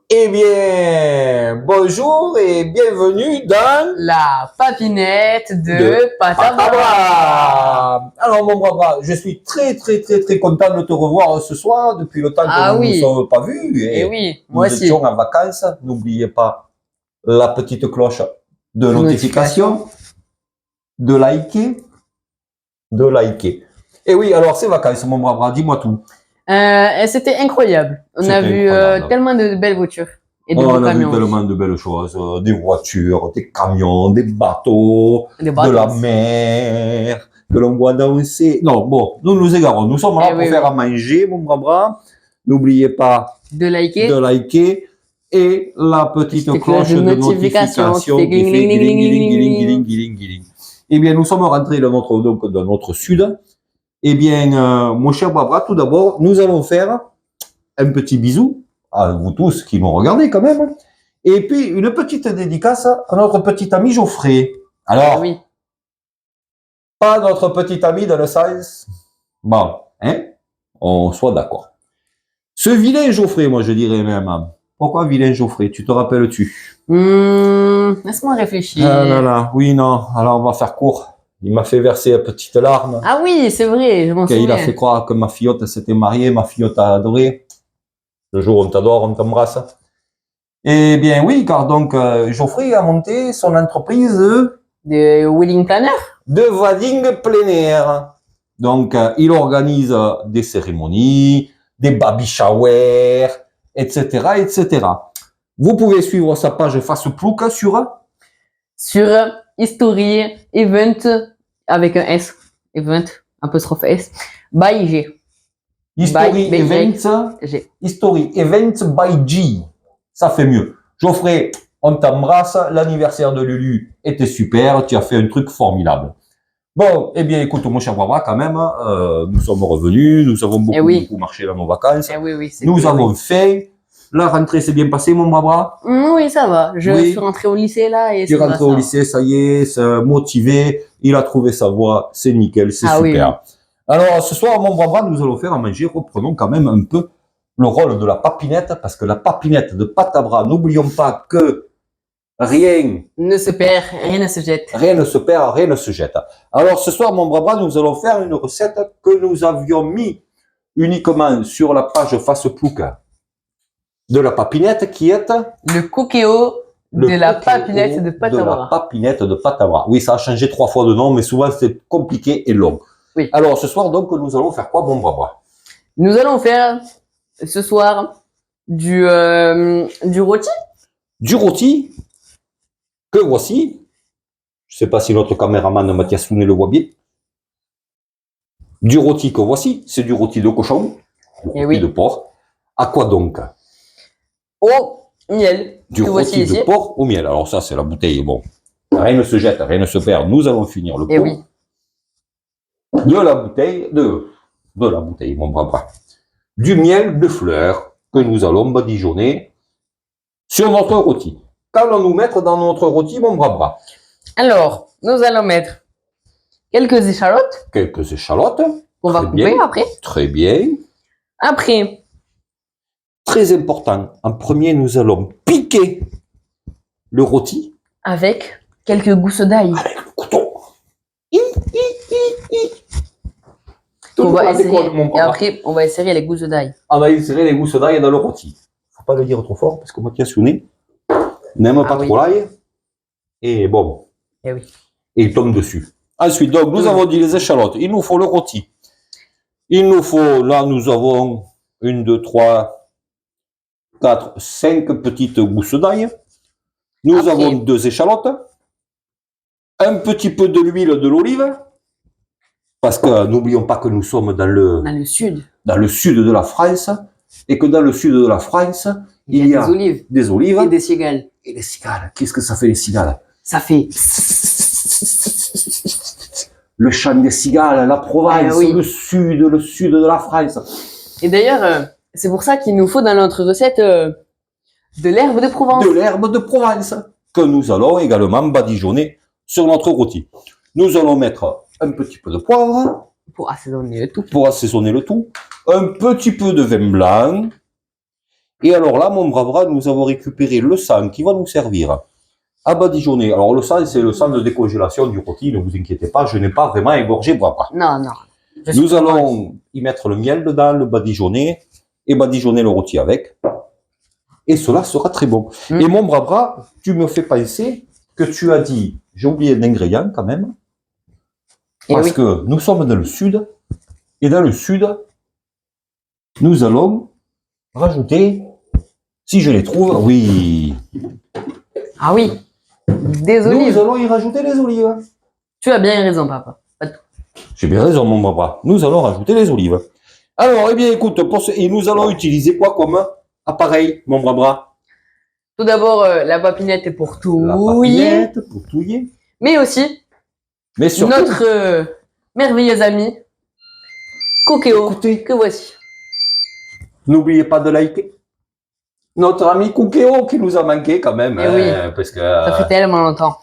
Eh bien, bonjour et bienvenue dans La papinette de Patabra. Patabra. Alors mon brava, je suis très content de te revoir ce soir depuis le temps que nous ne nous sommes pas vus. Et oui, moi nous aussi. étions en vacances. N'oubliez pas la petite cloche de notification, de liker. Et oui, alors ces vacances, mon brava, dis-moi tout. C'était incroyable. On a vu tellement de belles voitures. Et de beaux On a vu camions tellement de belles choses, des voitures, des camions, des bateaux, de la mer, que l'on voit danser. Non, bon, nous nous égarons. Nous sommes là pour faire à manger, mon bras. N'oubliez pas de liker et la petite cloche de notification qui fait guiling. Eh bien, nous sommes rentrés dans notre sud. Eh bien, mon cher Barbara, tout d'abord, nous allons faire un petit bisou à vous tous qui nous regardez quand même. Et puis, une petite dédicace à notre petit ami Geoffrey. Alors, pas notre petit ami dans le sens. Bon, hein, on soit d'accord. Ce vilain Geoffrey, moi je dirais même. Pourquoi vilain Geoffrey? Tu te rappelles-tu? Laisse-moi réfléchir. Ah là là, oui, non. Alors, on va faire court. Il m'a fait verser une petite larme. Ah oui, c'est vrai, je m'en souviens. Il a fait croire que ma filleotte s'était mariée, ma filleotte a adoré. Le jour où on t'adore, on t'embrasse. Eh bien oui, car donc Geoffrey a monté son entreprise de wedding planner, de wedding plein air. Donc il organise des cérémonies, des baby showers, etc. Vous pouvez suivre sa page Facebook sur History Event avec un S, Event apostrophe S, by G. History Event by G. Ça fait mieux. Geoffrey, on t'embrasse. L'anniversaire de Lulu était super. Tu as fait un truc formidable. Bon, eh bien, écoute, mon cher Barbara, quand même, nous sommes revenus. Nous avons beaucoup marché dans nos vacances. Nous avons fait. La rentrée s'est bien passée, mon Barbara? Oui, ça va. Je suis rentré au lycée, là. Et tu es rentré au lycée, ça y est, c'est motivé. Il a trouvé sa voie. C'est nickel, c'est super. Alors, ce soir, mon Barbara, nous allons faire à manger. Reprenons quand même un peu le rôle de la papinette, parce que la papinette de Patabra, n'oublions pas que rien ne se perd, rien ne se jette. Rien ne se perd, rien ne se jette. Alors, ce soir, mon Barbara, nous allons faire une recette que nous avions mis uniquement sur la page Facebook de la papinette, qui est le cookéo de la papinette de Patabra. De la papinette de Patabra. Oui, ça a changé 3 fois de nom, mais souvent c'est compliqué et long. Oui. Alors, ce soir, donc, nous allons faire quoi, mon Barbara? Nous allons faire ce soir du rôti. Du rôti que voici. Je ne sais pas si notre caméraman Mathias Sounet le voit bien. Du rôti que voici, c'est du rôti de cochon, du rôti de porc. À quoi donc? Au miel. Du rôti de porc au miel. Alors ça, c'est la bouteille. Bon, rien ne se jette, rien ne se perd. Nous allons finir le pot. De la bouteille, mon brave. Du miel de fleurs que nous allons badigeonner sur notre rôti. Qu'allons-nous mettre dans notre rôti, mon brave? Alors, nous allons mettre quelques échalotes. Quelques échalotes. On va couper après. Très bien. Après. Très important. En premier, nous allons piquer le rôti. Avec quelques gousses d'ail. Avec le couteau. On va insérer, et après, on va insérer les gousses d'ail. On va insérer les gousses d'ail dans le rôti. Faut pas le dire trop fort parce que Mathias Sounet n'aime pas trop l'ail. Et bon. Et il tombe dessus. Ensuite, donc, nous avons dit les échalotes. Il nous faut le rôti. Il nous faut, là, nous avons 1, 2, 3, 4, 5 petites gousses d'ail. Nous avons 2 échalotes. Un petit peu de l'huile de l'olive. Parce que n'oublions pas que nous sommes dans le sud de la France. Et que dans le sud de la France, il y a des olives. Et des cigales. Et les cigales. Qu'est-ce que ça fait, les cigales? Ça fait le chant des cigales, la Provence, le sud de la France. Et d'ailleurs, c'est pour ça qu'il nous faut dans notre recette de l'herbe de Provence. De l'herbe de Provence, que nous allons également badigeonner sur notre rôti. Nous allons mettre un petit peu de poivre. Pour assaisonner le tout. Un petit peu de vin blanc. Et alors là, mon brave bras, nous avons récupéré le sang qui va nous servir à badigeonner. Alors le sang, c'est le sang de décongélation du rôti, ne vous inquiétez pas, je n'ai pas vraiment égorgé brave bras. Non, non. Nous allons y mettre le miel dedans, le badigeonner, et badigeonner le rôti avec. Et cela sera très bon. Et mon brave bras, tu me fais penser que tu as dit, j'ai oublié l'ingrédient quand même, parce que nous sommes dans le sud, et dans le sud, nous allons rajouter, si je les trouve, oui. Ah oui, des olives. Nous allons y rajouter les olives. Tu as bien raison, papa. J'ai bien raison, mon bras. Nous allons rajouter les olives. Alors, eh bien, écoute, et nous allons utiliser quoi comme appareil, mon bras? Tout d'abord, la papinette est pour touiller. La papinette pour touiller. Mais aussi, surtout, notre merveilleux ami, Cookéo, que voici. N'oubliez pas de liker. Notre ami Cookéo qui nous a manqué quand même. Eh oui, parce que, ça fait tellement longtemps.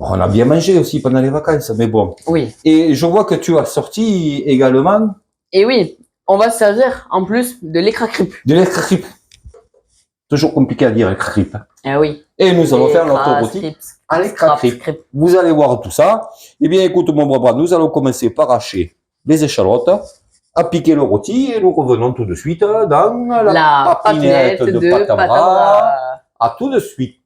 On a bien mangé aussi pendant les vacances, mais bon. Oui. Et je vois que tu as sorti également. Et oui, on va se servir en plus de l'écran crip. De l'écran crip. Toujours compliqué à dire, l'écran crip. Eh oui. Et nous allons faire notre rôti à l'écran crip. Vous allez voir tout ça. Eh bien, écoute, mon bras, nous allons commencer par hacher les échalotes, à piquer le rôti, et nous revenons tout de suite dans la papinette de pâte à bras. À tout de suite.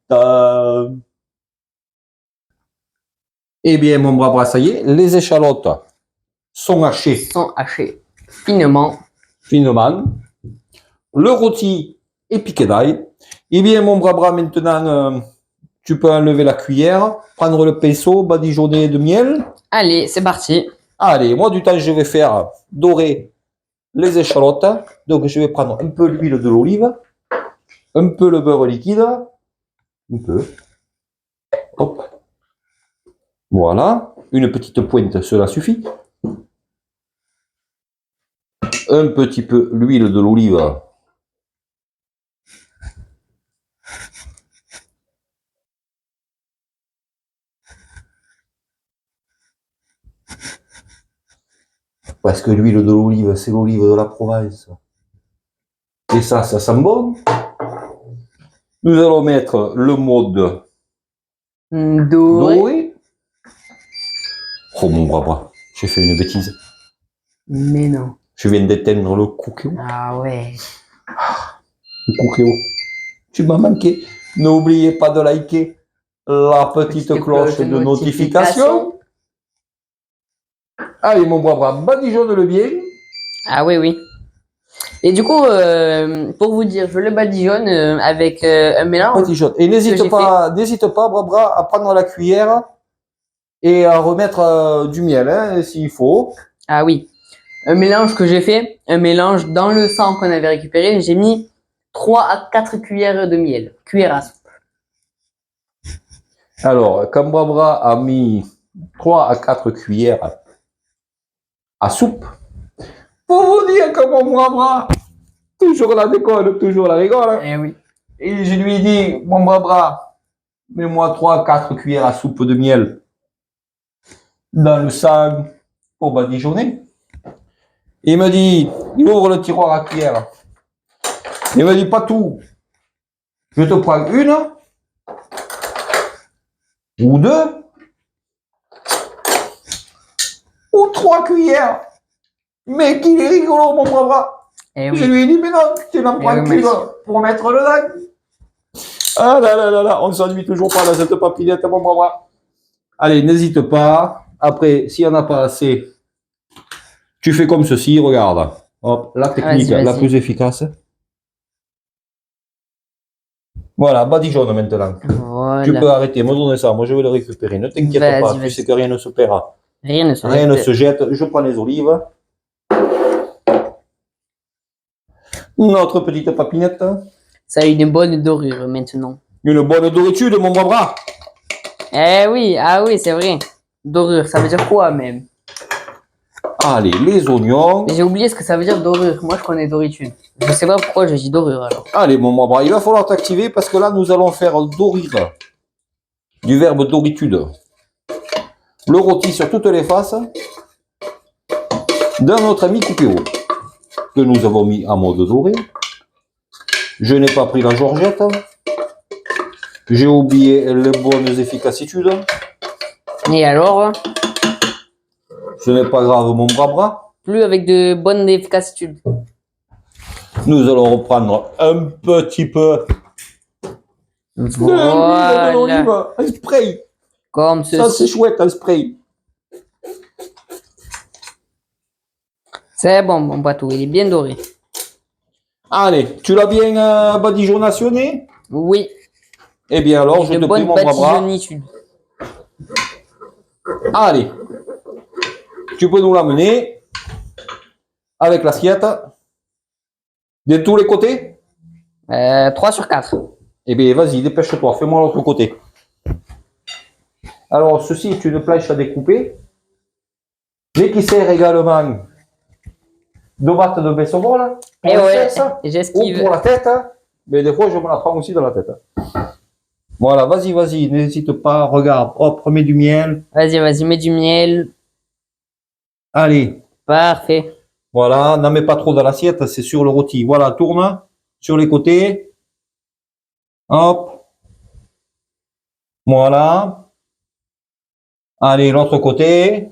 Eh bien, mon bras, ça y est, les échalotes sont hachées. Finement. Finement. Le rôti est piqué d'ail. Eh bien, mon bras, maintenant, tu peux enlever la cuillère, prendre le pinceau, badigeonner de miel. Allez, c'est parti. Allez, moi, du temps, je vais faire dorer les échalotes. Donc, je vais prendre un peu l'huile de l'olive, un peu le beurre liquide, un peu. Hop. Voilà, une petite pointe, cela suffit. Un petit peu l'huile de l'olive. Parce que l'huile de l'olive, c'est l'olive de la Provence. Et ça sent bon. Nous allons mettre le mode doré. Oh mon bras, j'ai fait une bêtise. Mais non. Je viens d'éteindre le Cookéo. Ah ouais. Le Cookéo. Tu m'as manqué. N'oubliez pas de liker la petite cloche de notification. Allez mon bras, badigeonne-le bien. Ah oui, oui. Et du coup, pour vous dire, je le badigeonne avec un mélange. Badigeonne. Et n'hésite pas, bras, à prendre la cuillère et à remettre du miel, hein, s'il faut. Ah oui. Un mélange que j'ai fait, un mélange dans le sang qu'on avait récupéré, j'ai mis 3 à 4 cuillères de miel. Cuillère à soupe. Alors, Cambra a mis 3 à 4 cuillères à soupe. Pour vous dire que mon bras, toujours la déconne, toujours la rigole. Eh oui. Et je lui ai dit, mon bras, mets-moi 3 à 4 cuillères à soupe de miel dans le sang pour badigeonner. Et il me dit, il ouvre le tiroir à cuillère. Il me dit, pas tout. Je te prends une, ou 2, ou 3 cuillères. Mais qu'il est rigolo, mon bras. Eh oui. Je lui ai dit, mais non, tu n'en prends qu'une pour mettre dedans. Ah là là là là, on ne s'ennuie toujours pas dans cette papillette, mon bras. Allez, n'hésite pas. Après, s'il n'y en a pas assez, tu fais comme ceci, regarde. Hop, la technique la plus efficace. Voilà, badigeonne maintenant. Voilà. Tu peux arrêter, me donner ça, moi je vais le récupérer. Ne t'inquiète pas, tu sais que rien ne se paiera. Rien ne se Rien ne se jette. Je prends les olives. Notre petite papinette. Ça a une bonne dorure maintenant. Une bonne doritude, mon bras. Eh oui, ah oui, c'est vrai. Dorure, ça veut dire quoi même? Allez, les oignons. J'ai oublié ce que ça veut dire dorure. Moi, je connais doritude. Je sais pas pourquoi je dis dorure alors. Allez, mon bras, il va falloir t'activer parce que là, nous allons faire dorir. Du verbe doritude. Le rôti sur toutes les faces de notre ami Cookéo, que nous avons mis en mode doré. Je n'ai pas pris la Georgette. J'ai oublié les bonnes efficacitudes. Et alors, Ce n'est pas grave, mon bras. plus avec de bonnes efficacitudes. Nous allons reprendre un petit peu Voilà. d'olive, un spray. Comme Ça, c'est ceci. chouette, un spray. C'est bon, mon bateau, il est bien doré. Allez, tu l'as bien badigeonnationné? Oui. Eh bien alors, je de te prie, bonnes mon bras. badigeonnitudes. Allez, tu peux nous l'amener avec l'assiette de tous les côtés? 3 sur 4. Eh bien, vas-y, dépêche-toi, fais-moi l'autre côté. Alors, ceci est une planche à découper, mais qui sert également de batte de baisse-vol. Et ouais, Ou j'esquive. pour la tête, mais des fois, je me la prends aussi dans la tête. Voilà, vas-y, n'hésite pas, regarde, hop, remets du miel. Vas-y, mets du miel. Allez, Parfait. voilà, n'en mets pas trop dans l'assiette, c'est sur le rôti. Voilà, tourne sur les côtés. Hop. Voilà. Allez, l'autre côté.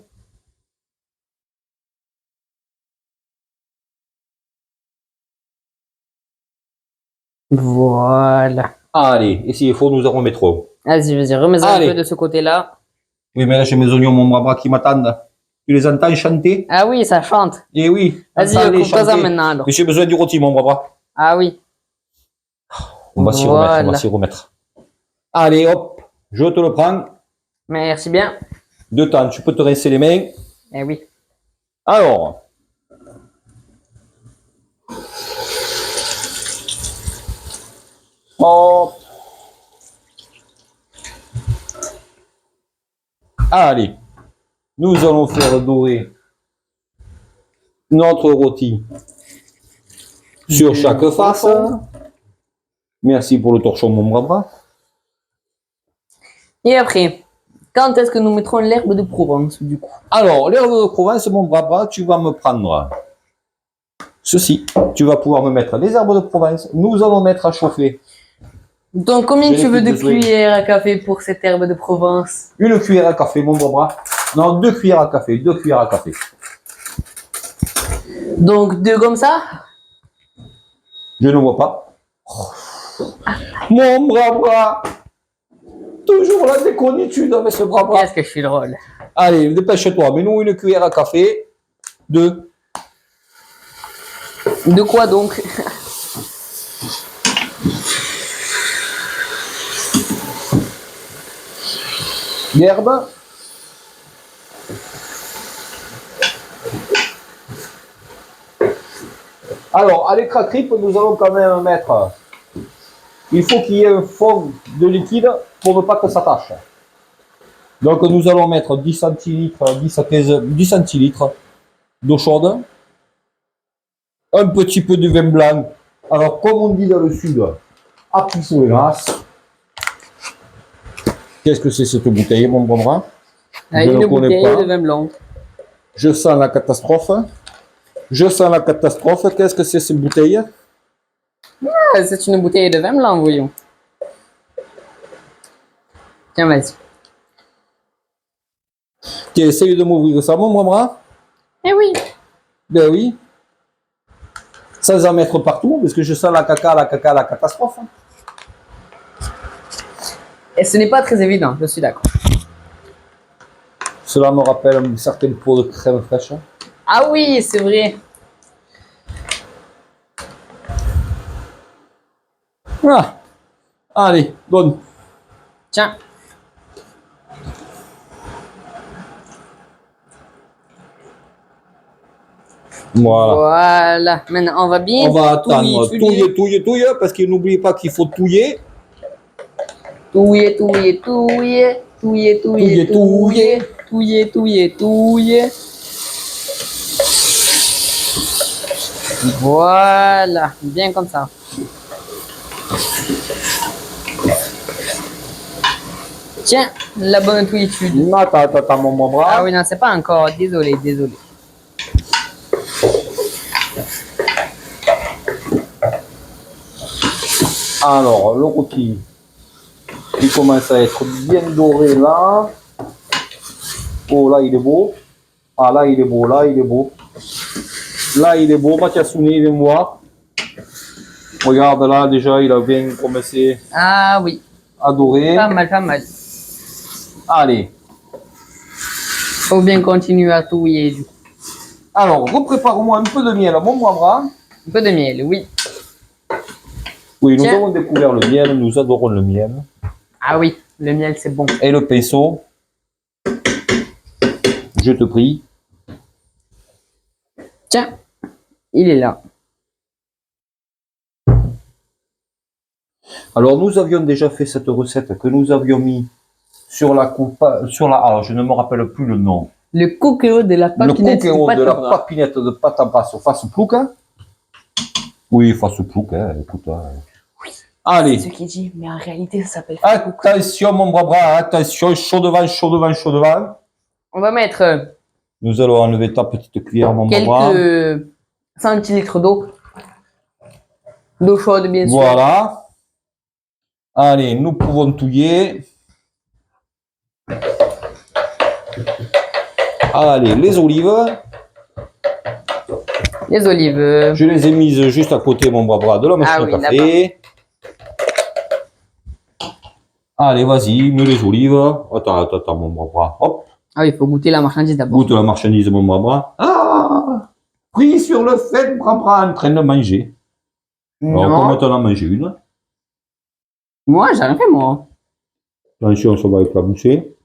Voilà. Allez, et s'il faut, nous en remettrons. Vas-y, remets-en un Allez. peu de ce côté-là. Oui, mais là, j'ai mes oignons, mon bras qui m'attendent. Tu les entends chanter? Ah oui, ça chante. Eh oui. Vas-y, entends-les coupe-toi ça chanter. maintenant alors. Mais j'ai besoin du rôti, mon bras. Ah oui. On va s'y remettre, on va s'y remettre. Allez, hop, je te le prends. Merci bien. De temps, tu peux te rincer les mains. Eh oui. Alors. Hop. Allez. Nous allons faire dorer notre rôti sur chaque face. Merci pour le torchon, mon bras. Et après, quand est-ce que nous mettrons l'herbe de Provence du coup? Alors, l'herbe de Provence, mon bras, tu vas me prendre ceci. Tu vas pouvoir me mettre les herbes de Provence. Nous allons mettre à chauffer. Donc combien J'ai tu veux de besoin. cuillères à café pour cette herbe de Provence? Une cuillère à café, mon bras. Non, 2 cuillères à café. 2 cuillères à café. Donc 2 comme ça? Je ne vois pas. Mon bras. Toujours la déconitude avec ce bras. Qu'est-ce que je suis drôle. Allez, dépêche-toi. Mets-nous une cuillère à café. 2. De quoi donc? D'herbe. Alors, à l'écran crip, nous allons quand même mettre. Il faut qu'il y ait un fond de liquide pour ne pas que ça tâche. Donc, nous allons mettre 10 centilitres, 10 à 15, 10 centilitres d'eau chaude. Un petit peu de vin blanc. Alors, comme on dit dans le sud, à pisser grâce. Qu'est-ce que c'est cette bouteille, mon bon bras? Je Une ne connais bouteille pas. de vin blanc. Je sens la catastrophe. Je sens la catastrophe. Qu'est-ce que c'est cette bouteille? Ah, c'est une bouteille de vin blanc, voyons. Tiens, vas-y. Tiens, essaye de m'ouvrir ça, mon bras. Eh oui. Ben oui. Sans en mettre partout, parce que je sens la catastrophe. Et ce n'est pas très évident, je suis d'accord. Cela me rappelle une certaine peau de crème fraîche. Ah oui, c'est vrai. Ah. Allez, donne. Tiens. Voilà. Voilà. Maintenant, on va bien On va attendre. touiller. Touiller, parce qu'il n'oublie pas qu'il faut touiller. Touiller. Voilà, bien comme ça. Tiens, la bonne touillitude. Attends, mon bras. Ah oui, non, c'est pas encore. Désolé. Alors, le rôti, il commence à être bien doré là. Oh, là, il est beau. Ah, là, il est beau, là, il est beau. Là, il est beau. Mathiasouni, viens voir. Regarde là, déjà, il a bien commencé Ah oui, à dorer. pas mal, pas mal. Allez. Faut bien continuer à touiller du coup. Alors, reprépare-moi un peu de miel, mon bras. Un peu de miel, oui. Oui, nous Tiens. avons découvert le miel, nous adorons le miel. Ah oui, le miel c'est bon. Et le pinceau. Je te prie. Tiens, il est là. Alors, nous avions déjà fait cette recette que nous avions mis sur la coupe, alors je ne me rappelle plus le nom. Le coqueau de la Le papinette coquereau pâte de à la bras. papinette de pâte à bras sur face plouc. Hein. Oui, face plouc, hein, écoute. Hein. Oui. Allez. C'est ce qu'il dit, mais en réalité ça s'appelle. Attention, mon bras, attention, chaud devant, chaud devant, chaud devant. On va mettre Nous allons enlever ta petite cuillère, mon bras. quelques centilitres d'eau. D'eau chaude, bien sûr. Voilà. Allez, nous pouvons touiller. Allez, les olives. Les olives. Je les ai mises juste à côté, mon bras, de la machine à café. Allez, vas-y, mets les olives. Attends, mon bras. Hop. Ah oui, il faut goûter la marchandise d'abord. Goûte la marchandise, mon bras. Ah! Pris sur le fait, bras, en train de manger. Alors, Non. comment t'en as mangé une? Moi, j'ai rien fait, moi. Attention, ça va éclabousser.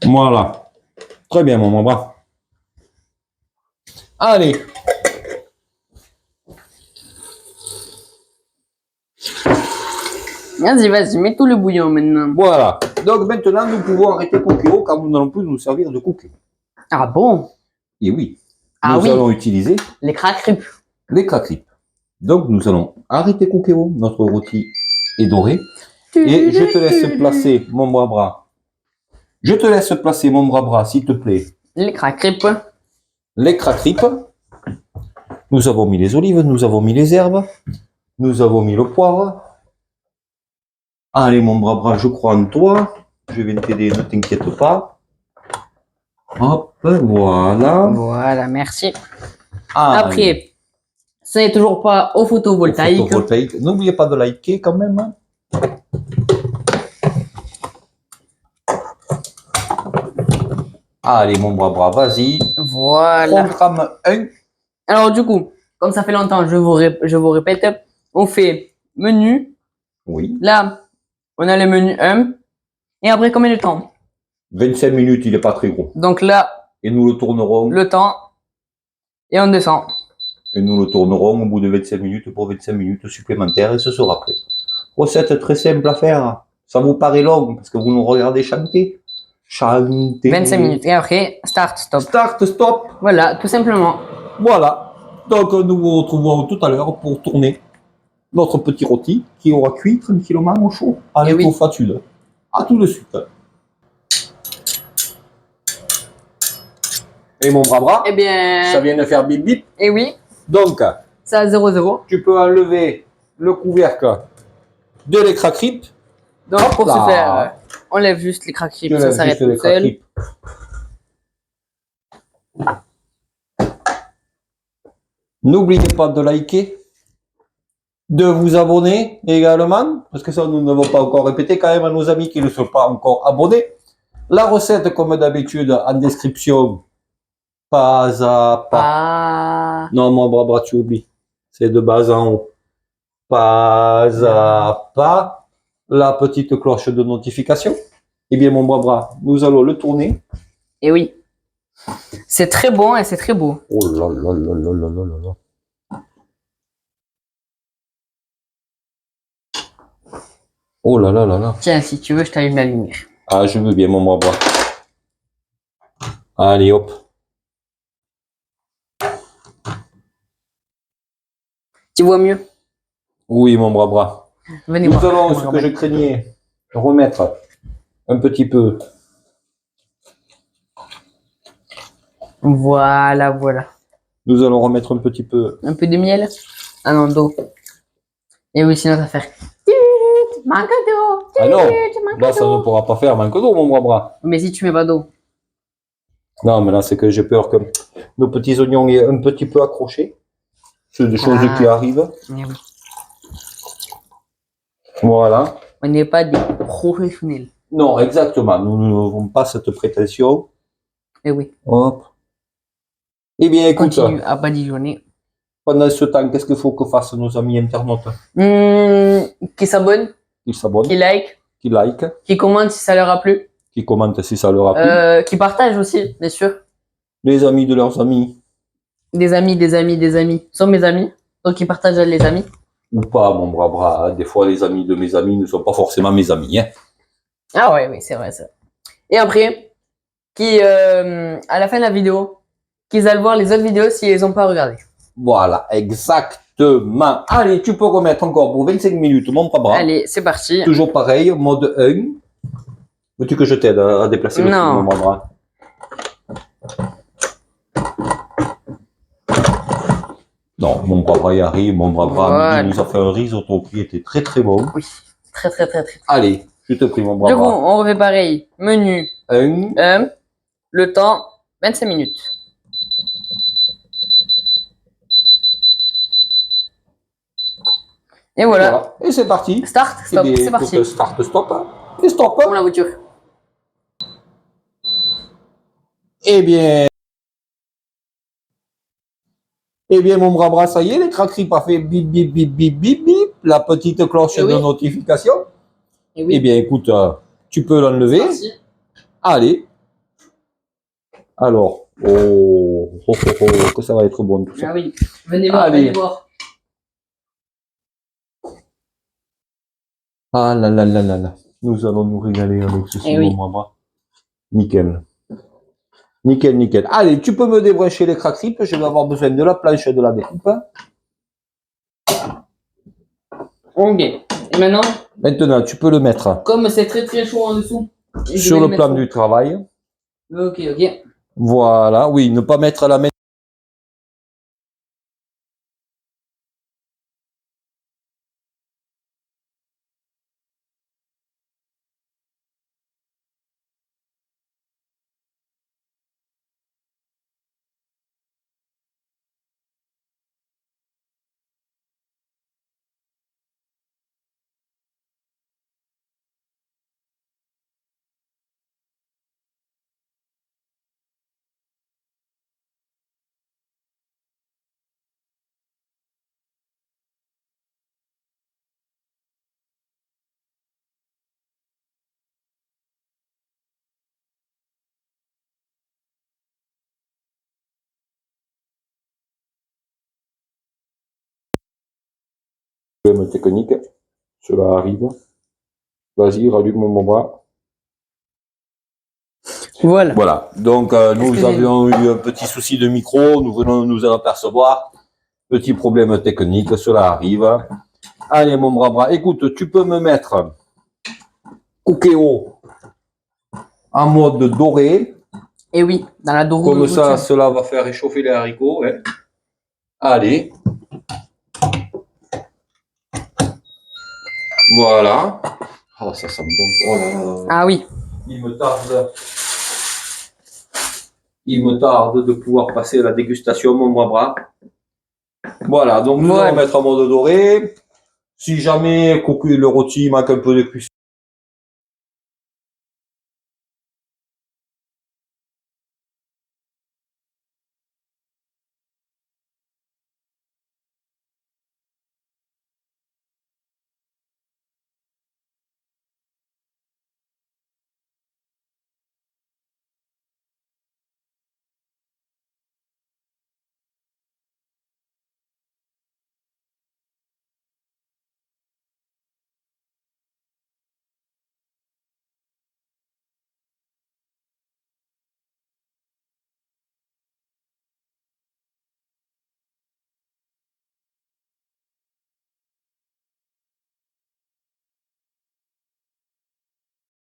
Voilà. Très bien, mon bras. Allez. Vas-y, vas-y, mets tout le bouillon maintenant. Voilà. Donc maintenant, nous pouvons arrêter Coqueo car nous n'allons plus nous servir de Coqueo. Ah bon? Et oui. Ah Nous oui. allons utiliser Les craqueripes. les craqueripes. Donc nous allons arrêter Coqueo. Notre rôti est doré. Et je te laisse placer mon bras. Je te laisse placer mon bras, s'il te plaît. Les craqueripes. Les craqueripes. Nous avons mis les olives, nous avons mis les herbes, nous avons mis le poivre. Allez, mon bras, je crois en toi. Je vais t'aider, ne t'inquiète pas. Hop, voilà. Voilà, merci. Allez. Après, ça n'est toujours pas au photovoltaïque. N'oubliez pas de liker quand même. Hein. Allez, mon bras, vas-y. Voilà. Programme 1. Alors, du coup, comme ça fait longtemps, je vous répète, on fait menu. Oui. Là, on a le menu 1. Et après, combien de temps? 25 minutes, il n'est pas très gros. Donc là, Et nous le tournerons. le temps. Et on descend. Et nous le tournerons au bout de 25 minutes pour 25 minutes supplémentaires et ce sera prêt. Recette très simple à faire. Ça vous paraît long parce que vous nous regardez chanter. Chanter. 25 minutes. Et après, start, stop. Start, stop. Voilà, tout simplement. Voilà. Donc nous vous retrouvons tout à l'heure pour tourner notre petit rôti qui aura cuit tranquillement au chaud avec oui. nos fatules. À tout de suite. Et mon bras, Eh bien. ça vient de faire bip bip. Eh oui. Donc, c'est à 0,0. Tu peux enlever le couvercle de les craqueripes. Donc, hop pour là. ce faire, on lève juste les craqueripes, ça s'arrête tout seul. N'oubliez pas de liker, de vous abonner également, parce que ça nous n'avons pas encore répété quand même à nos amis qui ne sont pas encore abonnés. La recette, comme d'habitude, en description, pas à pas. Ah. Non, mon bras, tu oublies. C'est de bas en haut. Pas à pas. La petite cloche de notification. Eh bien, mon bras, nous allons le tourner. Et oui. C'est très bon et c'est très beau. Oh là là là là là là là. Oh là là là là. Tiens, si tu veux, je t'allume la lumière. Ah, je veux bien, mon bras. Allez, hop. Tu vois mieux? Oui, mon bras. Venez Nous voir. allons, ce que je craignais, remettre un petit peu. Voilà, voilà. Nous allons remettre un petit peu. Un peu de miel? Ah non, d'eau. Et oui, sinon, ça va faire. Manque d'eau. Ah non, Manque là, ça ne d'eau. pourra pas faire manque d'eau, mon bras. Mais si tu mets pas d'eau. Non, mais là, c'est que j'ai peur que nos petits oignons aient un petit peu accroché. C'est des choses qui arrivent. Eh oui. Voilà. On n'est pas des professionnels. Non, exactement. Nous n'avons pas cette prétention. Eh oui. Hop. Eh bien, écoute, Continue à badigeonner. pendant ce temps, qu'est-ce qu'il faut que fassent nos amis internautes? Qui s'abonnent, Ils s'abonnent, qui like, qui like, qui commentent si ça leur a plu, qui commentent si ça leur a plu. qui partagent aussi, bien sûr. Les amis de leurs amis. Des amis, des amis, des amis sont mes amis. Donc ils partagent à les amis. Ou pas, mon bras. Des fois, les amis de mes amis ne sont pas forcément mes amis. Hein. Ah ouais, oui, c'est vrai ça. Et après, qui à la fin de la vidéo, qu'ils aillent voir les autres vidéos s'ils les ont pas regardées. Voilà, exactement. Allez, tu peux remettre encore pour 25 minutes mon bras. Allez, c'est parti. Toujours pareil, mode 1. Veux-tu que je t'aide à déplacer le Non. mon bras? Non, mon bras y arrive, mon bras Voilà. nous a fait un risotto qui était très très bon. Oui, très très très très. Allez, je te prie mon bras. Du coup, on refait pareil. Menu 1. le temps 25 minutes. Et voilà. Et c'est parti. Start, stop, Eh bien, c'est parti. écoute, start, stop. Hein. Et stop. Pour la voiture. Eh bien, mon bras, ça y est, les craqueries a fait bip, bip, bip, bip, bip, bip, la petite cloche Eh oui. de notification. Et oui. Eh bien, écoute, tu peux l'enlever. Merci. Allez. Alors, que ça va être bon tout ça. Ah oui, venez voir, Allez. venez voir. Ah là là là là là. Nous allons nous régaler avec ceci, Eh oui. mon bras. Nickel. Nickel, nickel. Allez, tu peux me débrancher les craqueries, je vais avoir besoin de la planche et de la découpe. Ok. Et maintenant, Maintenant, tu peux le mettre comme c'est très très chaud en dessous, je sur vais le mettre plan du travail. Ok, ok. Voilà, oui, ne pas mettre la main. Problème technique, cela arrive. Vas-y, rallume mon bras. Voilà. Voilà, donc nous avions eu un petit souci de micro, nous venons nous en apercevoir. Petit problème technique, cela arrive. Allez mon bras, écoute, tu peux me mettre Cookéo en mode doré. Et oui, dans la dorure. Comme ça, cela va faire réchauffer les haricots. Hein. Allez. Voilà. Oh, ça sent bon. Oh là là. Ah oui. Il me tarde de pouvoir passer à la dégustation, mon bras. Voilà, donc nous allons mettre en mode doré. Si jamais le rôti manque un peu de cuisson,